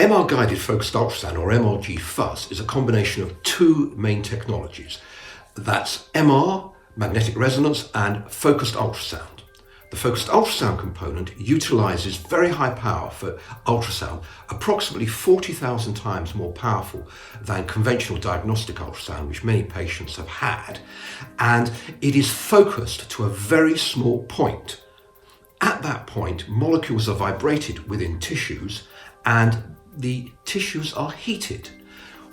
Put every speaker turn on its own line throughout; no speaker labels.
MR-guided focused ultrasound, or MRgFUS, is a combination of two main technologies. That's MR, magnetic resonance, and focused ultrasound. The focused ultrasound component utilizes very high power for ultrasound, approximately 40,000 times more powerful than conventional diagnostic ultrasound, which many patients have had, and it is focused to a very small point. At that point, molecules are vibrated within tissues and the tissues are heated.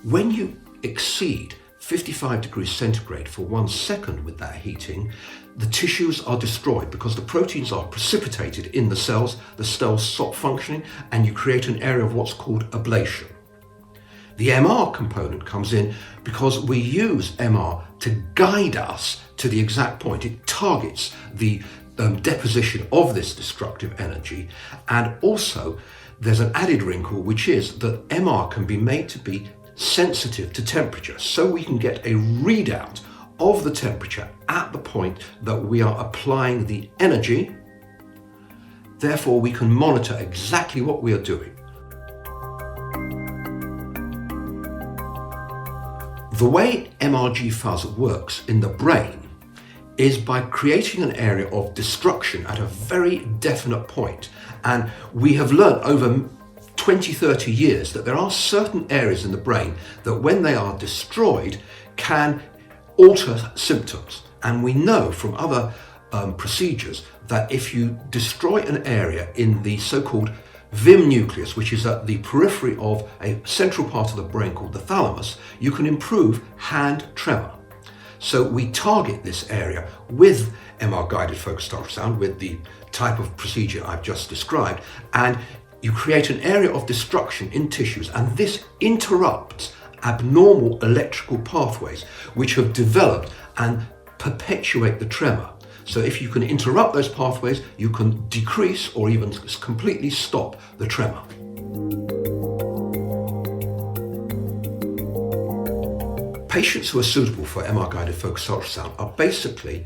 When you exceed 55 degrees centigrade for 1 second with that heating, the tissues are destroyed because the proteins are precipitated in the cells stop functioning, and you create an area of what's called ablation. The MR component comes in because we use MR to guide us to the exact point. It targets the deposition of this destructive energy, and also there's an added wrinkle, which is that MR can be made to be sensitive to temperature, so we can get a readout of the temperature at the point that we are applying the energy. Therefore, we can monitor exactly what we are doing. The way MRgFUS works in the brain is by creating an area of destruction at a very definite point. And we have learned over 20-30 years that there are certain areas in the brain that, when they are destroyed, can alter symptoms. And we know from other procedures that if you destroy an area in the so-called VIM nucleus, which is at the periphery of a central part of the brain called the thalamus, you can improve hand tremor. So we target this area with MR-guided focused ultrasound, with the type of procedure I've just described, and you create an area of destruction in tissues, and this interrupts abnormal electrical pathways which have developed and perpetuate the tremor. So if you can interrupt those pathways, you can decrease or even completely stop the tremor. Patients who are suitable for MR-guided focused ultrasound are basically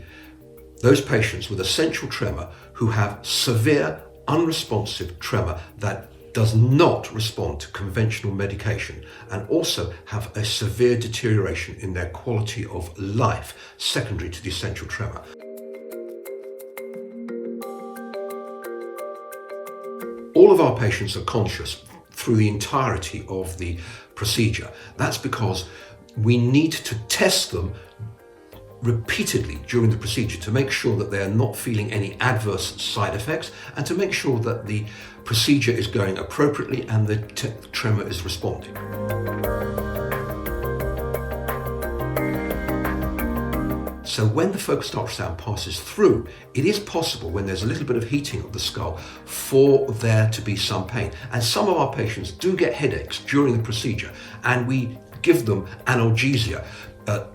those patients with essential tremor who have severe unresponsive tremor that does not respond to conventional medication, and also have a severe deterioration in their quality of life secondary to the essential tremor. All of our patients are conscious through the entirety of the procedure. That's because we need to test them repeatedly during the procedure to make sure that they are not feeling any adverse side effects, and to make sure that the procedure is going appropriately and the tremor is responding. So when the focused ultrasound passes through, it is possible, when there's a little bit of heating of the skull, for there to be some pain. And some of our patients do get headaches during the procedure, and we give them analgesia,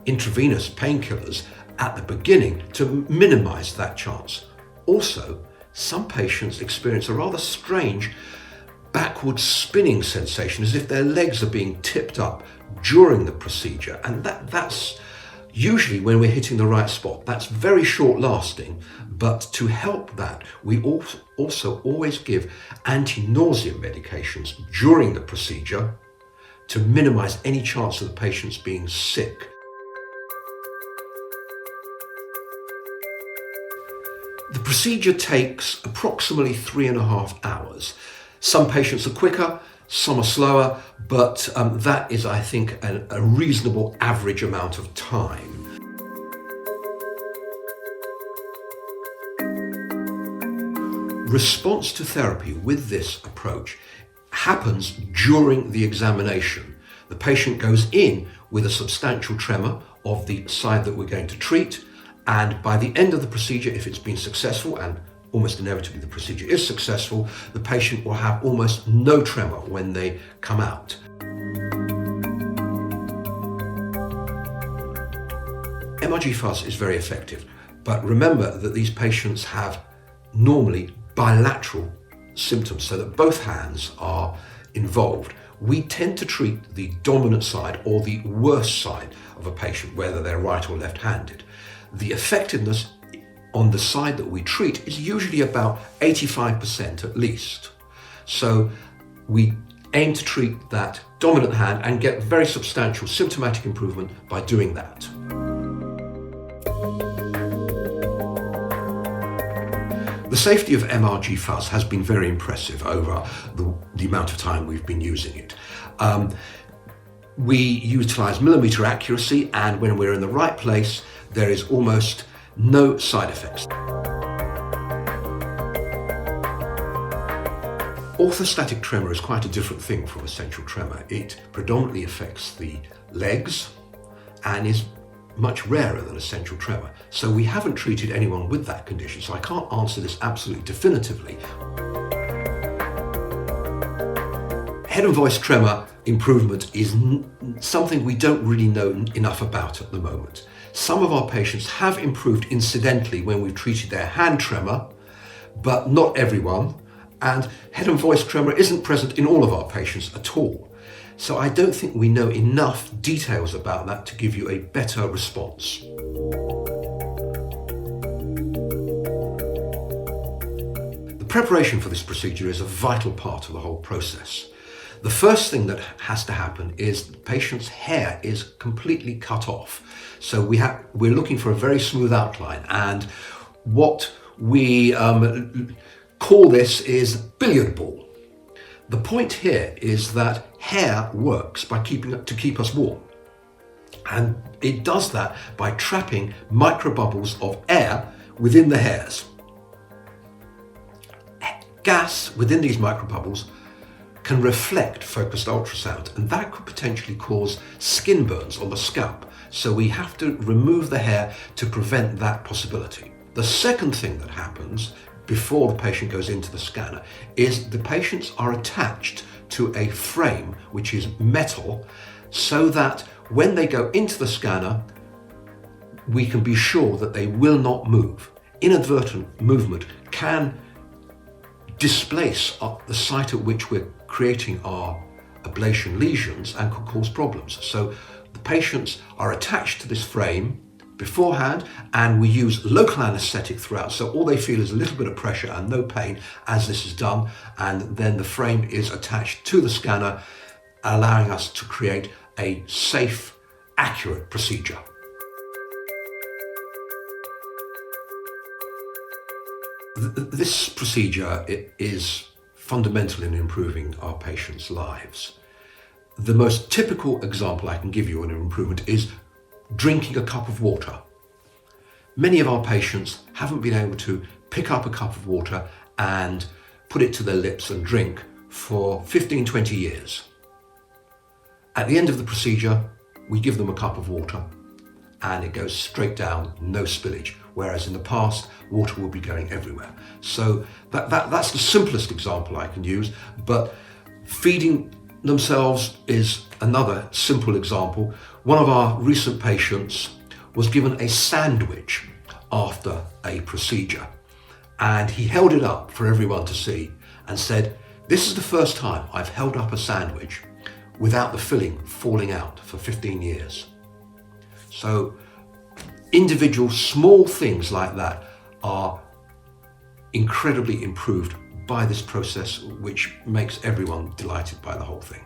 intravenous painkillers at the beginning to minimize that chance. Also, some patients experience a rather strange backward spinning sensation, as if their legs are being tipped up during the procedure, and that's usually when we're hitting the right spot. That's very short lasting, but to help that, we also always give anti-nausea medications during the procedure to minimize any chance of the patients being sick. The procedure takes approximately 3.5 hours. Some patients are quicker, some are slower, but that is, I think, a reasonable average amount of time. Response to therapy with this approach happens during the examination. The patient goes in with a substantial tremor of the side that we're going to treat, and by the end of the procedure, if it's been successful, and almost inevitably the procedure is successful, the patient will have almost no tremor when they come out. MRgFUS is very effective, but remember that these patients have normally bilateral symptoms, so that both hands are involved. We tend to treat the dominant side or the worst side of a patient, whether they're right or left-handed. The effectiveness on the side that we treat is usually about 85% at least. So we aim to treat that dominant hand and get very substantial symptomatic improvement by doing that. The safety of MRgFUS has been very impressive over the amount of time we've been using it. We utilise millimetre accuracy, and when we're in the right place, there is almost no side effects. Orthostatic tremor is quite a different thing from essential tremor. It predominantly affects the legs and is much rarer than essential tremor. So we haven't treated anyone with that condition, so I can't answer this absolutely definitively. Head and voice tremor improvement is something we don't really know enough about at the moment. Some of our patients have improved incidentally when we've treated their hand tremor, but not everyone. And head and voice tremor isn't present in all of our patients at all. So I don't think we know enough details about that to give you a better response. The preparation for this procedure is a vital part of the whole process. The first thing that has to happen is the patient's hair is completely cut off. So we're looking for a very smooth outline, and what we call this is billiard ball. The point here is that hair works by keep us warm, and it does that by trapping microbubbles of air within the hairs. Gas within these microbubbles can reflect focused ultrasound, and that could potentially cause skin burns on the scalp. So we have to remove the hair to prevent that possibility. The second thing that happens before the patient goes into the scanner is the patients are attached to a frame which is metal, so that when they go into the scanner, we can be sure that they will not move. Inadvertent movement can displace the site at which we're creating our ablation lesions and could cause problems. So the patients are attached to this frame beforehand, and we use local anaesthetic throughout, so all they feel is a little bit of pressure and no pain as this is done, and then the frame is attached to the scanner, allowing us to create a safe, accurate procedure. This procedure is fundamental in improving our patients' lives. The most typical example I can give you on an improvement is drinking a cup of water. Many of our patients haven't been able to pick up a cup of water and put it to their lips and drink for 15-20 years. At the end of the procedure, we give them a cup of water and it goes straight down, no spillage, whereas in the past, water will be going everywhere. So that's the simplest example I can use, but feeding themselves is another simple example. One of our recent patients was given a sandwich after a procedure, and he held it up for everyone to see and said, "This is the first time I've held up a sandwich without the filling falling out for 15 years. So individual small things like that are incredibly improved by this process, which makes everyone delighted by the whole thing.